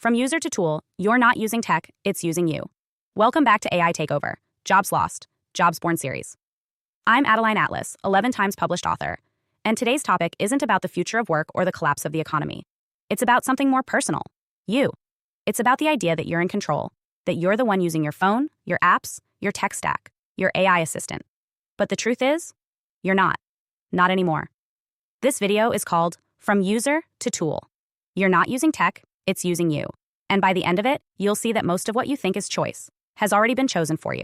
From user to tool, you're not using tech, it's using you. Welcome back to AI Takeover, Jobs Lost, Jobs Born series. I'm Adeline Atlas, 11 times published author, and today's topic isn't about the future of work or the collapse of the economy. It's about something more personal, you. It's about the idea that you're in control, that you're the one using your phone, your apps, your tech stack, your AI assistant. But the truth is, you're not. Not anymore. This video is called From User to Tool. You're not using tech, it's using you. And by the end of it, you'll see that most of what you think is choice has already been chosen for you.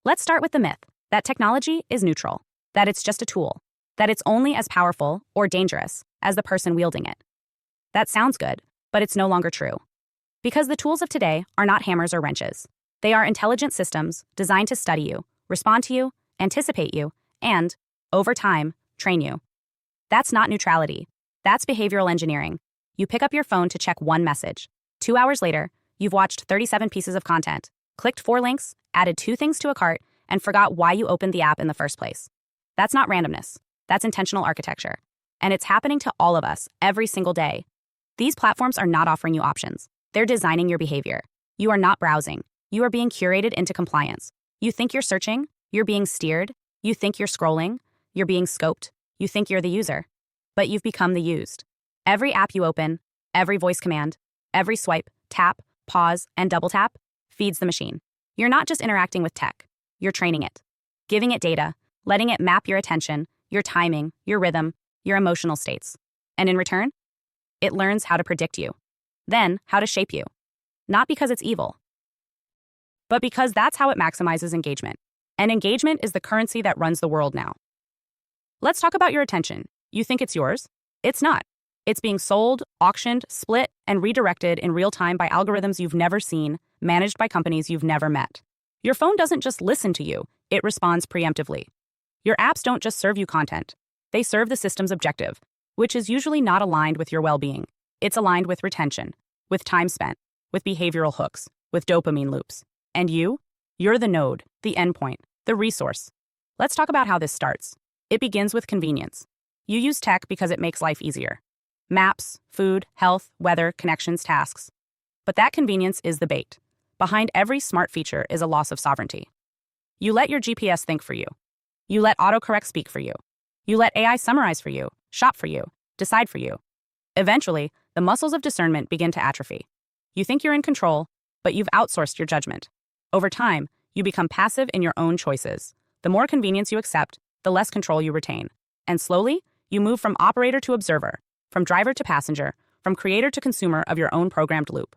Let's start with the myth that technology is neutral, that it's just a tool, that it's only as powerful or dangerous as the person wielding it. That sounds good, but it's no longer true. Because the tools of today are not hammers or wrenches. They are intelligent systems designed to study you, respond to you, anticipate you, and, over time, train you. That's not neutrality. That's behavioral engineering. You pick up your phone to check one message. 2 hours later, you've watched 37 pieces of content, clicked 4 links, added 2 things to a cart, and forgot why you opened the app in the first place. That's not randomness. That's intentional architecture. And it's happening to all of us every single day. These platforms are not offering you options. They're designing your behavior. You are not browsing. You are being curated into compliance. You think you're searching, you're being steered. You think you're scrolling, you're being scoped. You think you're the user, but you've become the used. Every app you open, every voice command, every swipe, tap, pause, and double tap feeds the machine. You're not just interacting with tech, you're training it, giving it data, letting it map your attention, your timing, your rhythm, your emotional states. And in return, it learns how to predict you, then how to shape you. Not because it's evil, but because that's how it maximizes engagement. And engagement is the currency that runs the world now. Let's talk about your attention. You think it's yours? It's not. It's being sold, auctioned, split, and redirected in real time by algorithms you've never seen, managed by companies you've never met. Your phone doesn't just listen to you, it responds preemptively. Your apps don't just serve you content. They serve the system's objective, which is usually not aligned with your well-being. It's aligned with retention, with time spent, with behavioral hooks, with dopamine loops. And you're the node, the endpoint, the resource. Let's talk about how this starts. It begins with convenience. You use tech because it makes life easier. Maps, food, health, weather, connections, tasks. But that convenience is the bait. Behind every smart feature is a loss of sovereignty. You let your GPS think for you. You let autocorrect speak for you. You let AI summarize for you, shop for you, decide for you. Eventually, the muscles of discernment begin to atrophy. You think you're in control, but you've outsourced your judgment. Over time, you become passive in your own choices. The more convenience you accept, the less control you retain. And slowly, you move from operator to observer, from driver to passenger, from creator to consumer of your own programmed loop.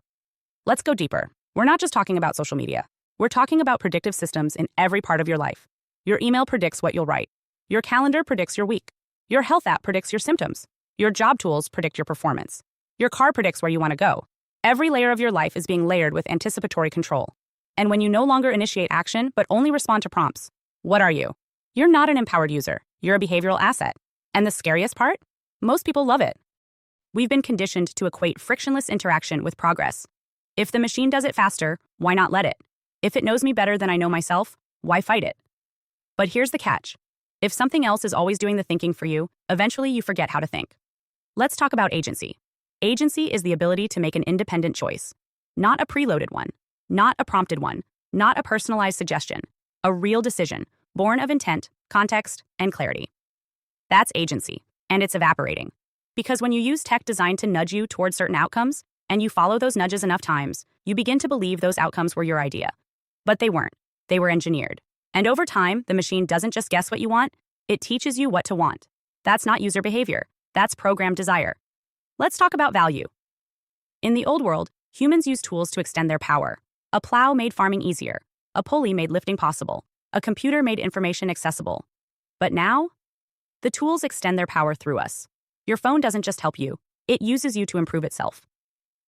Let's go deeper. We're not just talking about social media. We're talking about predictive systems in every part of your life. Your email predicts what you'll write. Your calendar predicts your week. Your health app predicts your symptoms. Your job tools predict your performance. Your car predicts where you want to go. Every layer of your life is being layered with anticipatory control. And when you no longer initiate action but only respond to prompts, what are you? You're not an empowered user. You're a behavioral asset. And the scariest part? Most people love it. We've been conditioned to equate frictionless interaction with progress. If the machine does it faster, why not let it? If it knows me better than I know myself, why fight it? But here's the catch. If something else is always doing the thinking for you, eventually you forget how to think. Let's talk about agency. Agency is the ability to make an independent choice. Not a preloaded one. Not a prompted one. Not a personalized suggestion. A real decision, born of intent, context, and clarity. That's agency, and it's evaporating. Because when you use tech designed to nudge you toward certain outcomes, and you follow those nudges enough times, you begin to believe those outcomes were your idea. But they weren't. They were engineered. And over time, the machine doesn't just guess what you want, it teaches you what to want. That's not user behavior. That's programmed desire. Let's talk about value. In the old world, humans used tools to extend their power. A plow made farming easier. A pulley made lifting possible. A computer made information accessible. But now, the tools extend their power through us. Your phone doesn't just help you, it uses you to improve itself.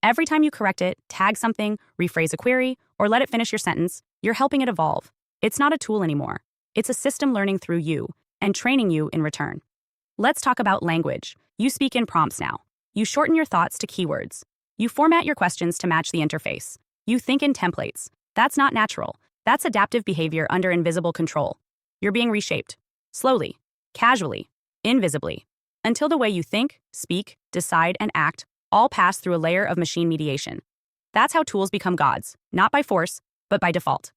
Every time you correct it, tag something, rephrase a query, or let it finish your sentence, you're helping it evolve. It's not a tool anymore. It's a system learning through you and training you in return. Let's talk about language. You speak in prompts now. You shorten your thoughts to keywords. You format your questions to match the interface. You think in templates. That's not natural. That's adaptive behavior under invisible control. You're being reshaped. Slowly, casually, invisibly, until the way you think, speak, decide, and act all pass through a layer of machine mediation. That's how tools become gods, not by force, but by default.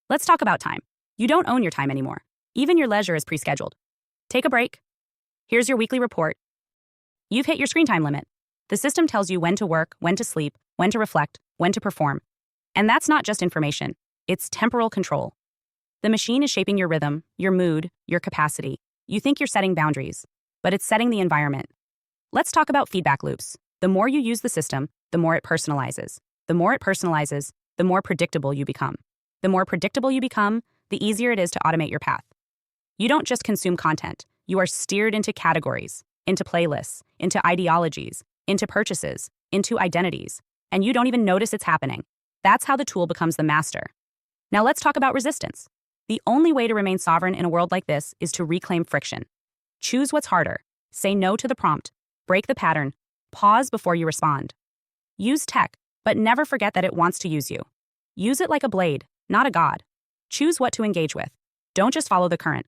Let's talk about time. You don't own your time anymore. Even your leisure is pre-scheduled. Take a break. Here's your weekly report. You've hit your screen time limit. The system tells you when to work, when to sleep, when to reflect, when to perform. And that's not just information, it's temporal control. The machine is shaping your rhythm, your mood, your capacity. You think you're setting boundaries, but it's setting the environment. Let's talk about feedback loops. The more you use the system, the more it personalizes. The more it personalizes, the more predictable you become. The more predictable you become, the easier it is to automate your path. You don't just consume content, you are steered into categories, into playlists, into ideologies, into purchases, into identities, and you don't even notice it's happening. That's how the tool becomes the master. Now let's talk about resistance. The only way to remain sovereign in a world like this is to reclaim friction. Choose what's harder. Say no to the prompt. Break the pattern. Pause before you respond. Use tech, but never forget that it wants to use you. Use it like a blade, not a god. Choose what to engage with. Don't just follow the current.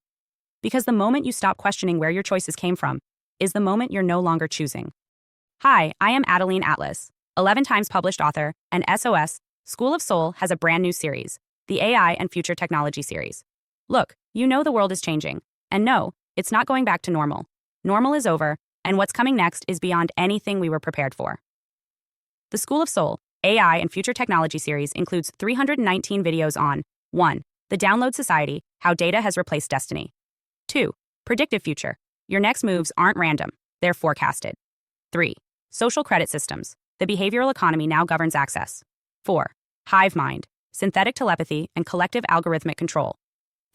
Because the moment you stop questioning where your choices came from is the moment you're no longer choosing. Hi, I am Adeline Atlas, 11 times published author, and SOS, School of Soul has a brand new series, the AI and Future Technology series. Look, you know the world is changing. And no, it's not going back to normal. Normal is over, and what's coming next is beyond anything we were prepared for. The School of Soul, AI and Future Technology series includes 319 videos on 1. The Download Society, How Data Has Replaced Destiny. 2. Predictive Future. Your next moves aren't random, they're forecasted. 3. Social Credit Systems. The behavioral economy now governs access. 4. Hive Mind. Synthetic telepathy and collective algorithmic control.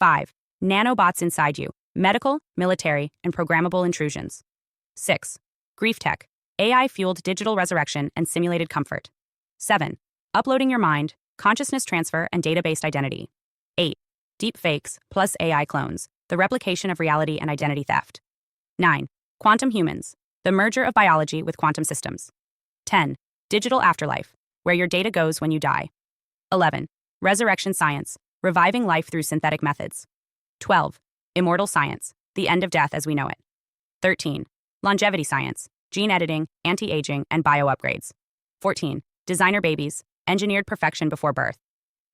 5. Nanobots inside you. Medical, military, and programmable intrusions. 6. Grief Tech. AI-fueled digital resurrection and simulated comfort. 7. Uploading your mind, consciousness transfer, and data-based identity. 8. Deep fakes plus AI clones. The replication of reality and identity theft. 9. Quantum humans. The merger of biology with quantum systems. 10. Digital afterlife, where your data goes when you die. 11. Resurrection science, reviving life through synthetic methods. 12. Immortal science, the end of death as we know it. 13. Longevity science, gene editing, anti-aging, and bio-upgrades. 14. Designer babies, engineered perfection before birth.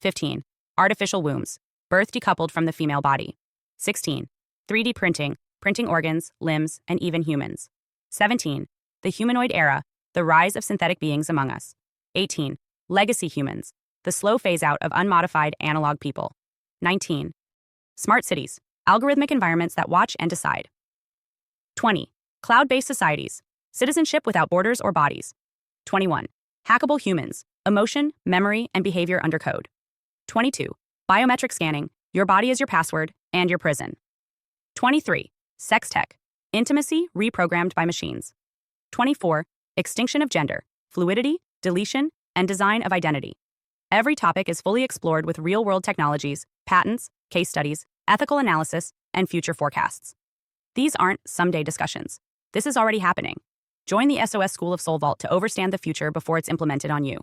15. Artificial wombs, birth decoupled from the female body. 16. 3D printing, printing organs, limbs, and even humans. 17. The humanoid era, the rise of synthetic beings among us. 18. Legacy humans, the slow phase-out of unmodified analog people. 19. Smart cities, algorithmic environments that watch and decide. 20. Cloud-based societies, citizenship without borders or bodies. 21. Hackable humans, emotion, memory, and behavior under code. 22. Biometric scanning, your body is your password and your prison. 23. Sex tech, intimacy reprogrammed by machines. 24. Extinction of gender, fluidity, deletion, and design of identity. Every topic is fully explored with real-world technologies, patents, case studies, ethical analysis, and future forecasts. These aren't someday discussions. This is already happening. Join the SOS School of Soul Vault to overstand the future before it's implemented on you.